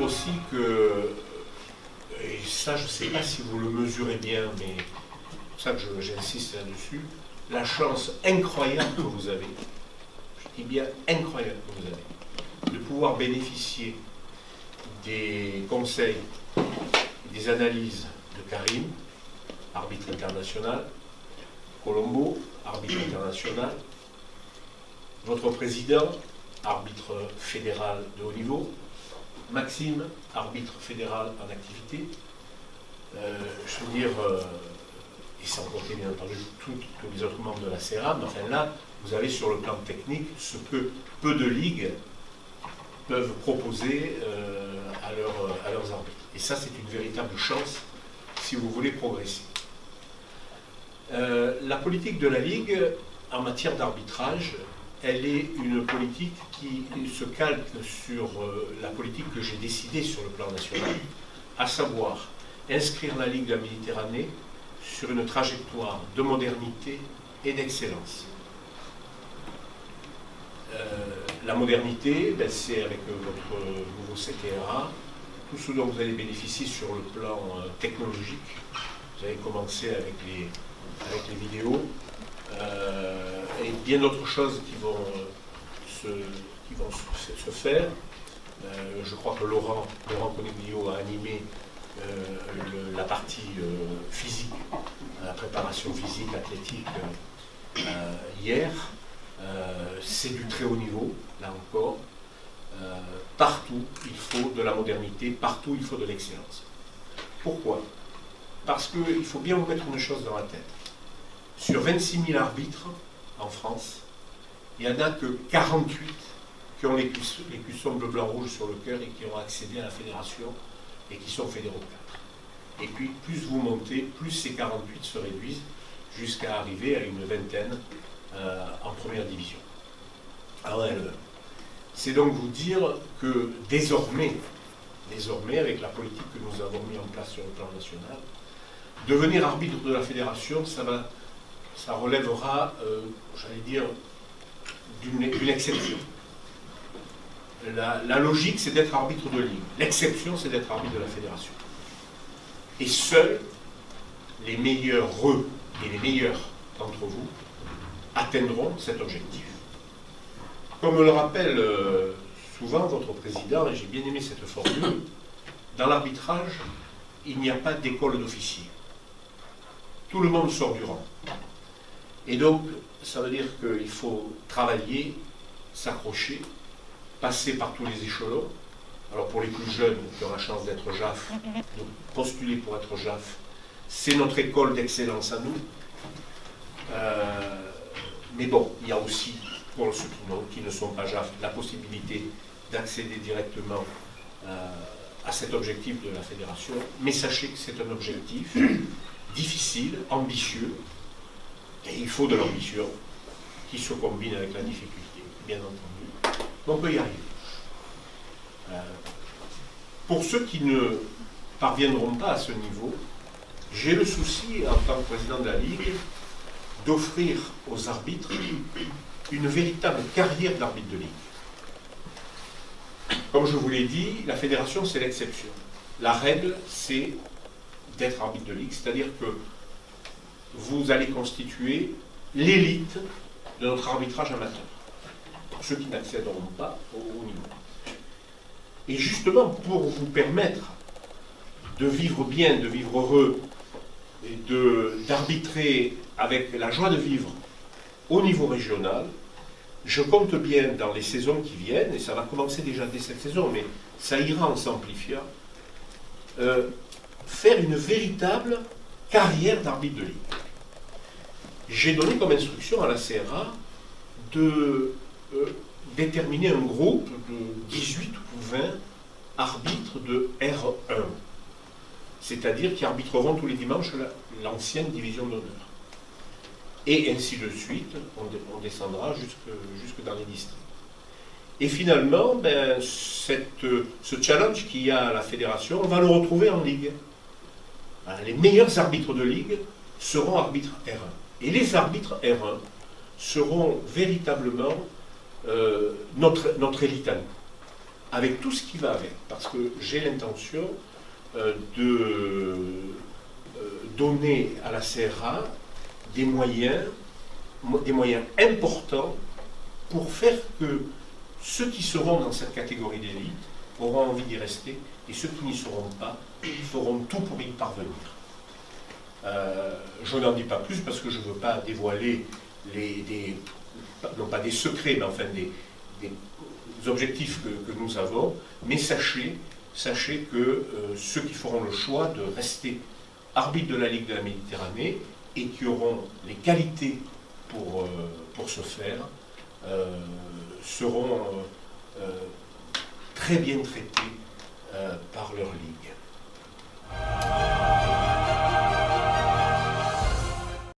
aussi que, et ça je ne sais pas si vous le mesurez bien, mais c'est pour ça que j'insiste là-dessus, la chance incroyable que vous avez, je dis bien incroyable que vous avez, de pouvoir bénéficier des conseils, des analyses de Karim, arbitre international, Colombo, arbitre international, votre président, arbitre fédéral de haut niveau, Maxime, arbitre fédéral en activité, je veux dire, et sans compter bien entendu tous les autres membres de la CERA, mais enfin là, vous avez sur le plan technique ce que peu de ligues peuvent proposer à leurs arbitres. Et ça, c'est une véritable chance si vous voulez progresser. La politique de la Ligue, en matière d'arbitrage, elle est une politique qui se calque sur la politique que j'ai décidée sur le plan national, à savoir inscrire la Ligue de la Méditerranée sur une trajectoire de modernité et d'excellence. La modernité, ben, c'est avec votre nouveau CTRA, tout ce dont vous allez bénéficier sur le plan technologique. Vous avez commencé avec les vidéos et bien d'autres choses qui vont se faire. Je crois que Laurent Coniglio a animé la partie physique, la préparation physique, athlétique hier. C'est du très haut niveau, là encore. Partout, il faut de la modernité, partout, il faut de l'excellence. Pourquoi? Parce qu'il faut bien vous mettre une chose dans la tête. Sur 26 000 arbitres en France, il n'y en a que 48 qui ont les cuissons bleu, blanc, rouge sur le cœur et qui ont accédé à la fédération et qui sont fédéraux 4. Et puis, plus vous montez, plus ces 48 se réduisent jusqu'à arriver à une vingtaine en première division. Alors, c'est donc vous dire que désormais, avec la politique que nous avons mis en place sur le plan national, devenir arbitre de la fédération, ça relèvera, j'allais dire, d'une exception. La logique, c'est d'être arbitre de ligue. L'exception, c'est d'être arbitre de la fédération. Et seuls les meilleurs et les meilleurs d'entre vous atteindront cet objectif. Comme le rappelle souvent votre président, et j'ai bien aimé cette formule, dans l'arbitrage, il n'y a pas d'école d'officiers. Tout le monde sort du rang. Et donc, ça veut dire qu'il faut travailler, s'accrocher, passer par tous les échelons. Alors pour les plus jeunes qui ont la chance d'être JAF, de postuler pour être JAF, c'est notre école d'excellence à nous. Mais bon, il y a aussi, pour ceux qui ne sont pas JAF, la possibilité d'accéder directement à cet objectif de la fédération. Mais sachez que c'est un objectif difficile, ambitieux, et il faut de l'ambition qui se combine avec la difficulté, bien entendu. On peut y arriver. Pour ceux qui ne parviendront pas à ce niveau, j'ai le souci, en tant que président de la Ligue, d'offrir aux arbitres une véritable carrière d'arbitre de Ligue. Comme je vous l'ai dit, la fédération, c'est l'exception. La règle, c'est d'être arbitre de Ligue, c'est-à-dire que vous allez constituer l'élite de notre arbitrage amateur. Pour ceux qui n'accéderont pas au haut niveau. Et justement, pour vous permettre de vivre bien, de vivre heureux, et d'arbitrer avec la joie de vivre au niveau régional, je compte bien dans les saisons qui viennent, et ça va commencer déjà dès cette saison, mais ça ira en s'amplifiant, faire une véritable carrière d'arbitre de ligue. J'ai donné comme instruction à la CRA de déterminer un groupe de 18 ou 20 arbitres de R1, c'est-à-dire qui arbitreront tous les dimanches l'ancienne division d'honneur. Et ainsi de suite, on descendra jusque dans les districts. Et finalement, ce challenge qu'il y a à la fédération, on va le retrouver en Ligue. Les meilleurs arbitres de Ligue seront arbitres R1. Et les arbitres R1 seront véritablement notre élite à nous. avec tout ce qui va avec, parce que j'ai l'intention de donner à la CRA des moyens importants pour faire que ceux qui seront dans cette catégorie d'élite auront envie d'y rester, et ceux qui n'y seront pas feront tout pour y parvenir. Je n'en dis pas plus parce que je ne veux pas dévoiler non pas des secrets, mais enfin des objectifs que nous avons, mais sachez que ceux qui feront le choix de rester arbitres de la Ligue de la Méditerranée et qui auront les qualités pour ce faire, seront très bien traités par leur ligue.